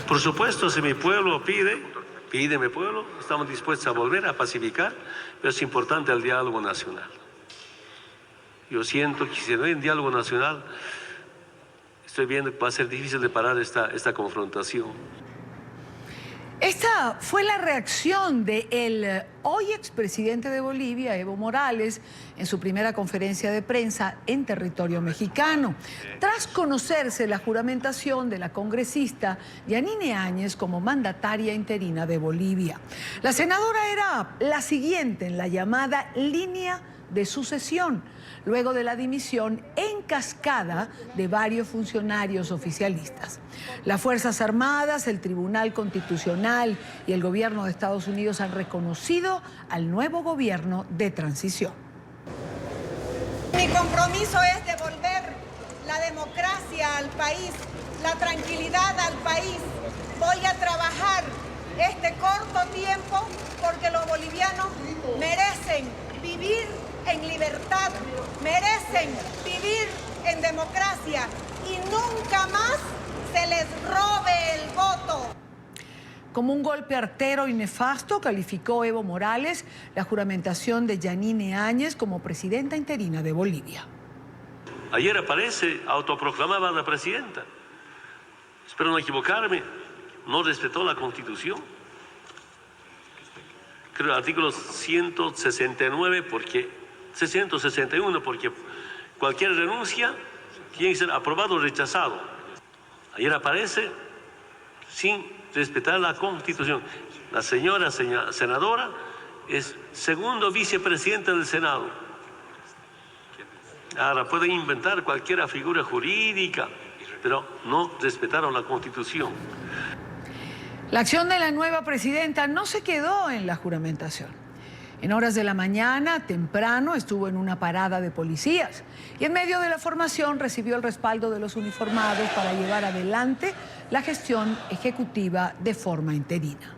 Por supuesto, si mi pueblo pide mi pueblo, estamos dispuestos a volver a pacificar, pero es importante el diálogo nacional. Yo siento que si no hay un diálogo nacional, estoy viendo que va a ser difícil de parar esta confrontación. Esta fue la reacción del hoy expresidente de Bolivia, Evo Morales, en su primera conferencia de prensa en territorio mexicano, tras conocerse la juramentación de la congresista Yanine Áñez como mandataria interina de Bolivia. La senadora era la siguiente en la llamada línea de sucesión, luego de la dimisión en cascada de varios funcionarios oficialistas. Las Fuerzas Armadas, el Tribunal Constitucional y el gobierno de Estados Unidos han reconocido al nuevo gobierno de transición. Mi compromiso es devolver la democracia al país, la tranquilidad al país. Voy a trabajar este corto tiempo porque los bolivianos merecen vivir en libertad, merecen vivir en democracia y nunca más se les robe el voto. Como un golpe artero y nefasto, calificó Evo Morales la juramentación de Yanine Áñez como presidenta interina de Bolivia. Ayer aparece autoproclamada la presidenta. Espero no equivocarme, no respetó la Constitución. Creo el artículo 169 661, porque cualquier renuncia tiene que ser aprobado o rechazado. Ayer aparece sin respetar la Constitución. La señora senadora es segundo vicepresidente del Senado. Ahora pueden inventar cualquier figura jurídica, pero no respetaron la Constitución. La acción de la nueva presidenta no se quedó en la juramentación. En horas de la mañana, temprano, estuvo en una parada de policías y en medio de la formación recibió el respaldo de los uniformados para llevar adelante la gestión ejecutiva de forma interina.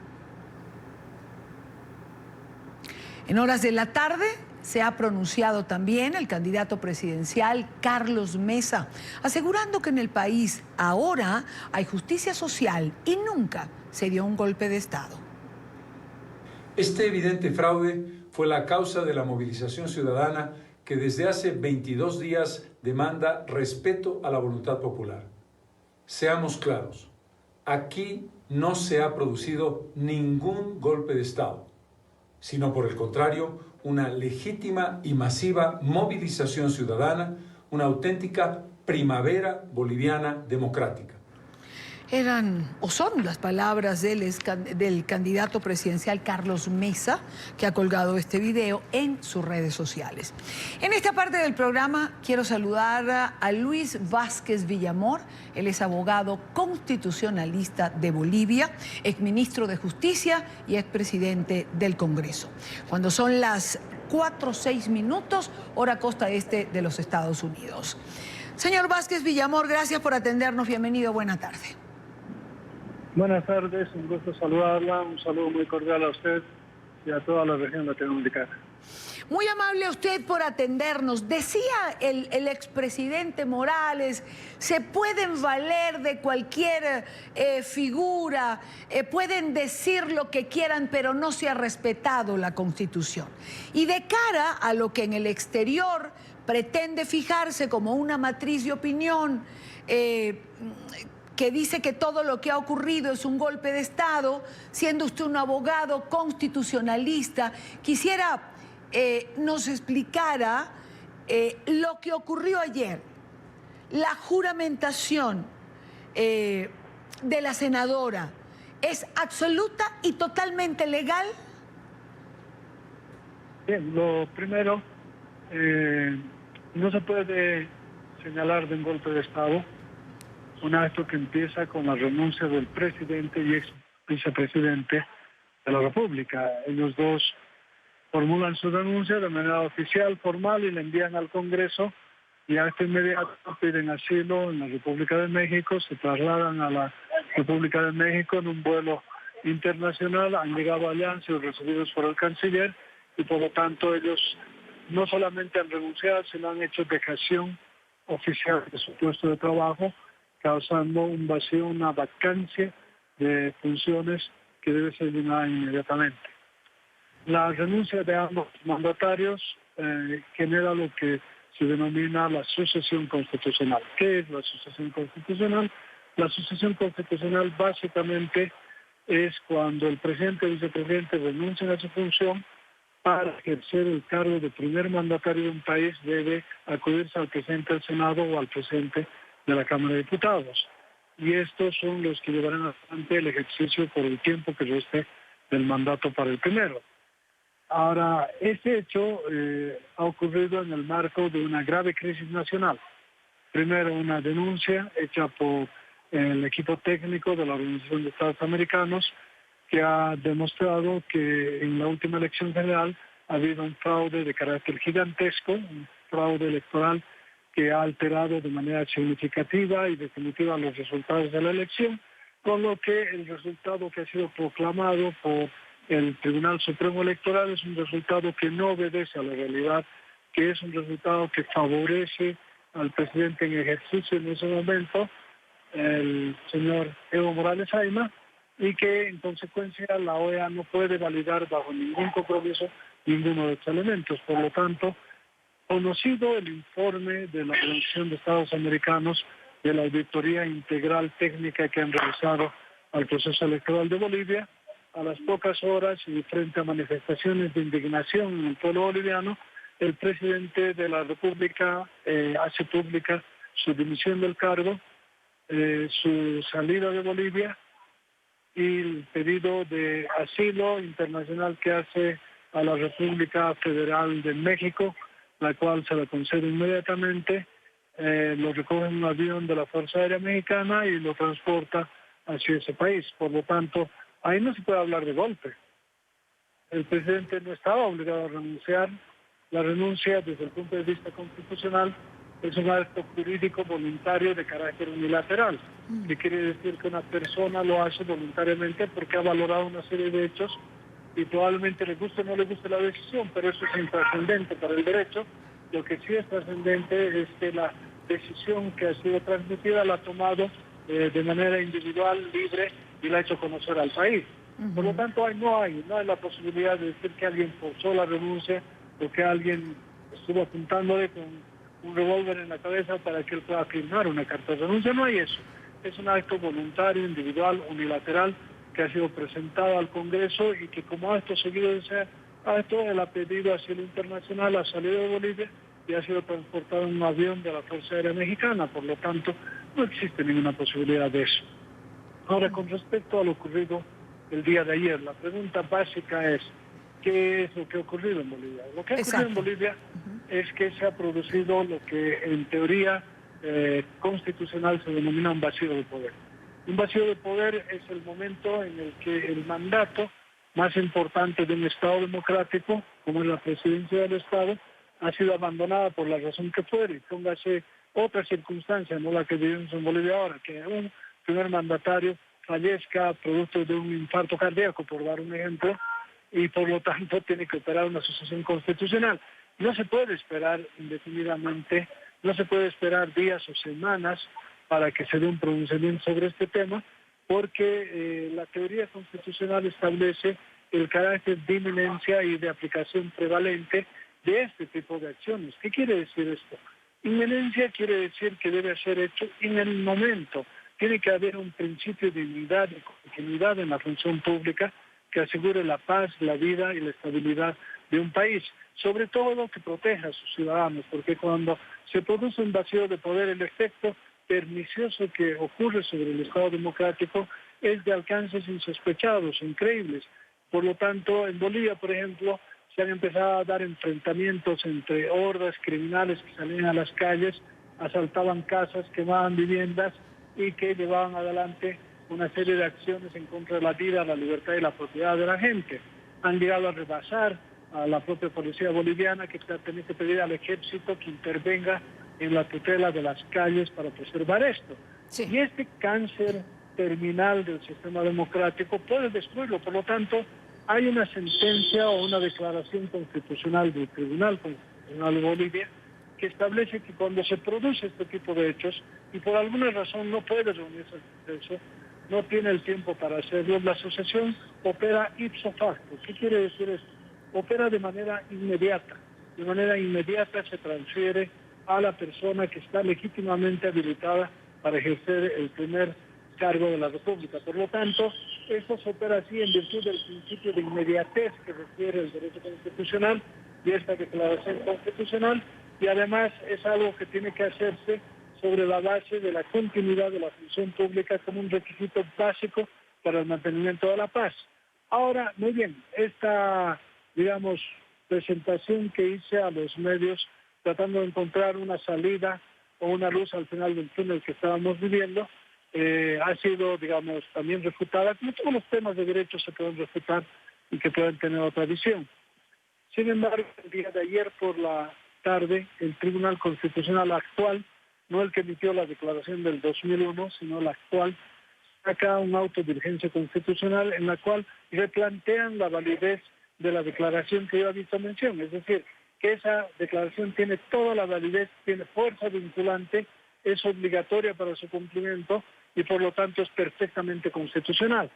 En horas de la tarde se ha pronunciado también el candidato presidencial Carlos Mesa, asegurando que en el país ahora hay justicia social y nunca se dio un golpe de Estado. Este evidente fraude fue la causa de la movilización ciudadana que desde hace 22 días demanda respeto a la voluntad popular. Seamos claros, aquí no se ha producido ningún golpe de Estado, sino por el contrario, una legítima y masiva movilización ciudadana, una auténtica primavera boliviana democrática. Eran o son las palabras del candidato presidencial Carlos Mesa, que ha colgado este video en sus redes sociales. En esta parte del programa quiero saludar a Luis Vázquez Villamor. Él es abogado constitucionalista de Bolivia, exministro de Justicia y expresidente del Congreso. Cuando son las 4:06, hora costa este de los Estados Unidos. Señor Vázquez Villamor, gracias por atendernos. Bienvenido, buena tarde. Buenas tardes, un gusto saludarla, un saludo muy cordial a usted y a toda la región latinoamericana. Muy amable a usted por atendernos. Decía el expresidente Morales, se pueden valer de cualquier figura, pueden decir lo que quieran, pero no se ha respetado la Constitución. Y de cara a lo que en el exterior pretende fijarse como una matriz de opinión, que dice que todo lo que ha ocurrido es un golpe de Estado, siendo usted un abogado constitucionalista, quisiera nos explicara lo que ocurrió ayer, la juramentación de la senadora, ¿es absoluta y totalmente legal? Bien, lo primero, no se puede señalar de un golpe de Estado un acto que empieza con la renuncia del presidente y ex vicepresidente de la República. Ellos dos formulan su renuncia de manera oficial, formal, y la envían al Congreso, y a este inmediato piden asilo en la República de México, se trasladan a la República de México en un vuelo internacional, han llegado allá, han sido recibidos por el canciller, y por lo tanto ellos no solamente han renunciado, sino han hecho dejación oficial de su puesto de trabajo, causando un vacío, una vacancia de funciones que debe ser llenada inmediatamente. La renuncia de ambos mandatarios genera lo que se denomina la sucesión constitucional. ¿Qué es la sucesión constitucional? La sucesión constitucional básicamente es cuando el presidente y vicepresidente renuncian a su función. Para ejercer el cargo de primer mandatario de un país debe acudirse al presidente del Senado o al presidente de la Cámara de Diputados. Y estos son los que llevarán adelante el ejercicio por el tiempo que reste del mandato para el primero. Ahora, este hecho ha ocurrido en el marco de una grave crisis nacional. Primero, una denuncia hecha por el equipo técnico de la Organización de Estados Americanos que ha demostrado que en la última elección general ha habido un fraude de carácter gigantesco, un fraude electoral que ha alterado de manera significativa y definitiva los resultados de la elección, con lo que el resultado que ha sido proclamado por el Tribunal Supremo Electoral es un resultado que no obedece a la realidad, que es un resultado que favorece al presidente en ejercicio en ese momento, el señor Evo Morales Ayma, y que en consecuencia la OEA no puede validar bajo ningún compromiso ninguno de estos elementos. Por lo tanto, conocido el informe de la Organización de Estados Americanos de la auditoría integral técnica que han realizado al proceso electoral de Bolivia, a las pocas horas y frente a manifestaciones de indignación en el pueblo boliviano, el presidente de la República hace pública su dimisión del cargo, su salida de Bolivia y el pedido de asilo internacional que hace a la República Federal de México, la cual se la concede inmediatamente, lo recoge en un avión de la Fuerza Aérea Mexicana y lo transporta hacia ese país. Por lo tanto, ahí no se puede hablar de golpe. El presidente no estaba obligado a renunciar. La renuncia, desde el punto de vista constitucional, es un acto jurídico voluntario de carácter unilateral, que quiere decir que una persona lo hace voluntariamente porque ha valorado una serie de hechos y probablemente le guste o no le guste la decisión, pero eso es intrascendente para el derecho. Lo que sí es trascendente es que la decisión que ha sido transmitida la ha tomado de manera individual, libre, y la ha hecho conocer al país. Por lo tanto, no hay la posibilidad de decir que alguien forzó la renuncia o que alguien estuvo apuntándole con un revólver en la cabeza para que él pueda firmar una carta de renuncia. No hay eso. Es un acto voluntario, individual, unilateral, que ha sido presentado al Congreso y que como acto seguido de ese acto, él ha pedido asilo internacional, ha salido de Bolivia y ha sido transportado en un avión de la Fuerza Aérea Mexicana. Por lo tanto, no existe ninguna posibilidad de eso. Ahora, con respecto a lo ocurrido el día de ayer, la pregunta básica es, ¿qué es lo que ha ocurrido en Bolivia? Lo que ha ocurrido en Bolivia es que se ha producido lo que en teoría constitucional se denomina un vacío de poder. Un vacío de poder es el momento en el que el mandato más importante de un Estado democrático, como es la presidencia del Estado, ha sido abandonada por la razón que fuere. Póngase otra circunstancia, no la que vivimos en Bolivia ahora, que un primer mandatario fallezca producto de un infarto cardíaco, por dar un ejemplo, y por lo tanto tiene que operar una sucesión constitucional. No se puede esperar indefinidamente, no se puede esperar días o semanas para que se dé un pronunciamiento sobre este tema, porque la teoría constitucional establece el carácter de inminencia y de aplicación prevalente de este tipo de acciones. ¿Qué quiere decir esto? Inminencia quiere decir que debe ser hecho en el momento. Tiene que haber un principio de dignidad y continuidad en la función pública que asegure la paz, la vida y la estabilidad de un país, sobre todo que proteja a sus ciudadanos, porque cuando se produce un vacío de poder, el efecto pernicioso que ocurre sobre el Estado democrático es de alcances insospechados, increíbles. Por lo tanto, en Bolivia, por ejemplo, se han empezado a dar enfrentamientos entre hordas criminales que salían a las calles, asaltaban casas, quemaban viviendas y que llevaban adelante una serie de acciones en contra de la vida, la libertad y la propiedad de la gente. Han llegado a rebasar a la propia policía boliviana, que tiene que pedir al ejército que intervenga en la tutela de las calles para preservar esto. Sí. Y este cáncer terminal del sistema democrático puede destruirlo. Por lo tanto, hay una sentencia o una declaración constitucional del Tribunal Constitucional de Bolivia que establece que cuando se produce este tipo de hechos y por alguna razón no puede reunirse el Congreso, no tiene el tiempo para hacerlo. La asociación opera ipso facto. ¿Qué quiere decir esto? Opera de manera inmediata. De manera inmediata se transfiere a la persona que está legítimamente habilitada para ejercer el primer cargo de la República. Por lo tanto, esto se opera así en virtud del principio de inmediatez que requiere el derecho constitucional y esta declaración constitucional, y además es algo que tiene que hacerse sobre la base de la continuidad de la función pública como un requisito básico para el mantenimiento de la paz. Ahora, muy bien, esta, digamos, presentación que hice a los medios tratando de encontrar una salida o una luz al final del túnel que estábamos viviendo, ha sido, digamos, también refutada, como todos los temas de derechos se pueden refutar y que pueden tener otra visión. Sin embargo, el día de ayer por la tarde, el Tribunal Constitucional actual, no el que emitió la declaración del 2001, sino el actual, saca un auto de urgencia constitucional en la cual replantean la validez de la declaración que yo he visto mención, es decir, que esa declaración tiene toda la validez, tiene fuerza vinculante, es obligatoria para su cumplimiento y por lo tanto es perfectamente constitucional.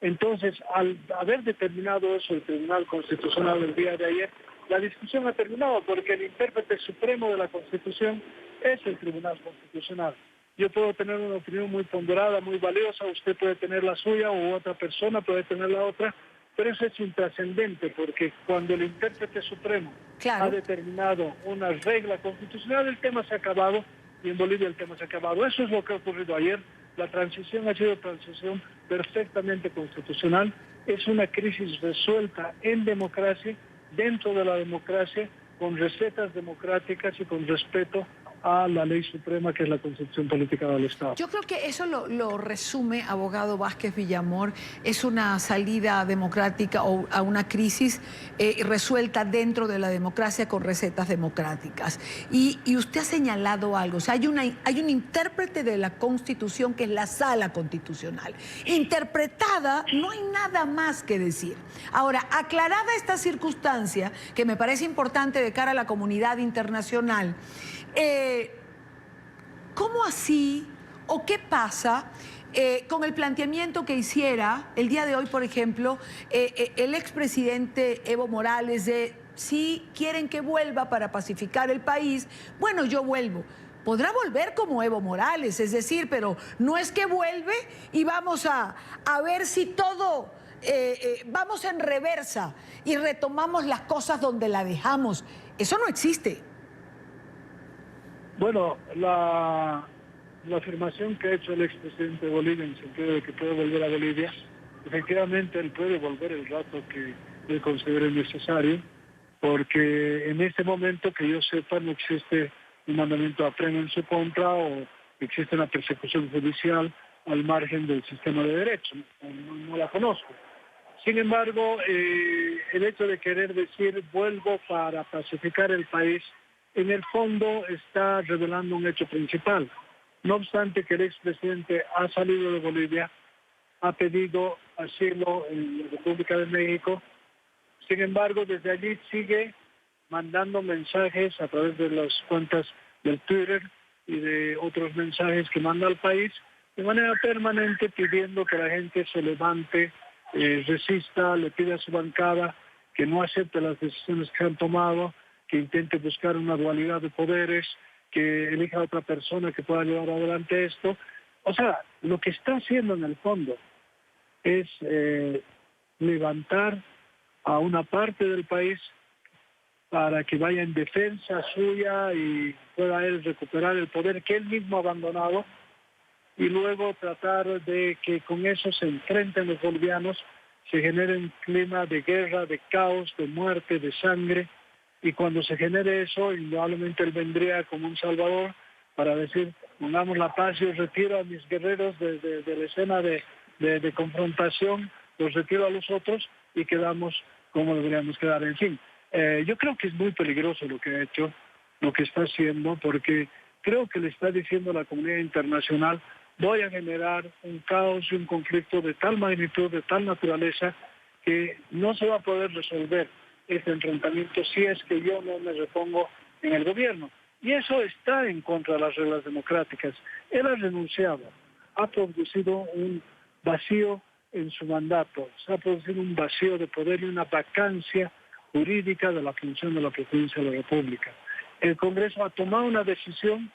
Entonces, al haber determinado eso el Tribunal Constitucional el día de ayer, la discusión ha terminado porque el intérprete supremo de la Constitución es el Tribunal Constitucional. Yo puedo tener una opinión muy ponderada, muy valiosa, usted puede tener la suya o otra persona puede tener la otra, pero eso es intrascendente porque cuando el intérprete supremo ha determinado una regla constitucional, el tema se ha acabado y en Bolivia el tema se ha acabado. Eso es lo que ha ocurrido ayer. La transición ha sido transición perfectamente constitucional. Es una crisis resuelta en democracia, dentro de la democracia, con recetas democráticas y con respeto a la ley suprema que es la Constitución Política del Estado. Yo creo que eso lo resume, abogado Vázquez Villamor, es una salida democrática o a una crisis resuelta dentro de la democracia con recetas democráticas. Y usted ha señalado algo, o sea, hay un intérprete de la Constitución que es la Sala Constitucional. Interpretada, no hay nada más que decir. Ahora, aclarada esta circunstancia, que me parece importante de cara a la comunidad internacional, ¿cómo así o qué pasa con el planteamiento que hiciera el día de hoy, por ejemplo, el expresidente Evo Morales de si quieren que vuelva para pacificar el país, bueno, yo vuelvo? Podrá volver como Evo Morales, es decir, pero no es que vuelve y vamos a ver si todo, vamos en reversa y retomamos las cosas donde la dejamos. Eso no existe. Bueno, la afirmación que ha hecho el expresidente de Bolivia en el sentido de que puede volver a Bolivia, efectivamente él puede volver el rato que él considere necesario, porque en este momento que yo sepa no existe un mandamiento de apremio en su contra o existe una persecución judicial al margen del sistema de derecho, no la conozco. Sin embargo, el hecho de querer decir vuelvo para pacificar el país, en el fondo está revelando un hecho principal. No obstante que el expresidente ha salido de Bolivia, ha pedido asilo en la República de México, sin embargo desde allí sigue mandando mensajes a través de las cuentas del Twitter y de otros mensajes que manda al país de manera permanente pidiendo que la gente se levante, resista, le pide a su bancada que no acepte las decisiones que han tomado, que intente buscar una dualidad de poderes, que elija a otra persona que pueda llevar adelante esto. O sea, lo que está haciendo en el fondo es levantar a una parte del país para que vaya en defensa suya y pueda él recuperar el poder que él mismo ha abandonado y luego tratar de que con eso se enfrenten los bolivianos, se genere un clima de guerra, de caos, de muerte, de sangre. Y cuando se genere eso, indudablemente él vendría como un salvador para decir, pongamos la paz, yo retiro a mis guerreros de la escena de confrontación, los retiro a los otros y quedamos como deberíamos quedar. En fin, yo creo que es muy peligroso lo que ha hecho, lo que está haciendo, porque creo que le está diciendo a la comunidad internacional, voy a generar un caos y un conflicto de tal magnitud, de tal naturaleza, que no se va a poder resolver este enfrentamiento si es que yo no me repongo en el gobierno. Y eso está en contra de las reglas democráticas. Él ha renunciado, ha producido vacío en su mandato, se ha producido un vacío de poder y una vacancia jurídica de la función de la presidencia de la República. El Congreso ha tomado una decisión,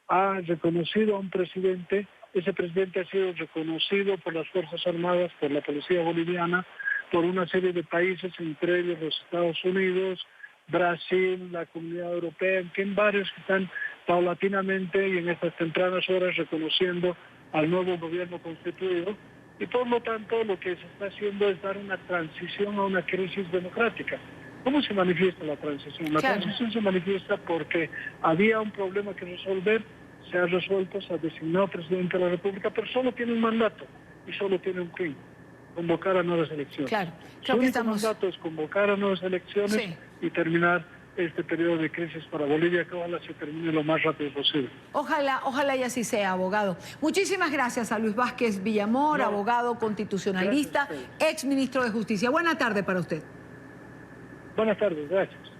ha reconocido a un presidente, ese presidente ha sido reconocido por las Fuerzas Armadas, por la Policía Boliviana, por una serie de países, entre ellos los Estados Unidos, Brasil, la Comunidad Europea, en fin, varios que están paulatinamente y en estas tempranas horas reconociendo al nuevo gobierno constituido, y por lo tanto lo que se está haciendo es dar una transición a una crisis democrática. ¿Cómo se manifiesta la transición? La transición se manifiesta porque había un problema que resolver, se ha resuelto, se ha designado presidente de la República, pero solo tiene un mandato y solo tiene un fin: convocar a nuevas elecciones. Claro, Su único mandato es convocar a nuevas elecciones y terminar este periodo de crisis para Bolivia, que ojalá se termine lo más rápido posible. Ojalá y así sea, abogado. Muchísimas gracias a Luis Vázquez Villamor, abogado constitucionalista, ex ministro de Justicia. Buena tarde para usted. Buenas tardes, gracias.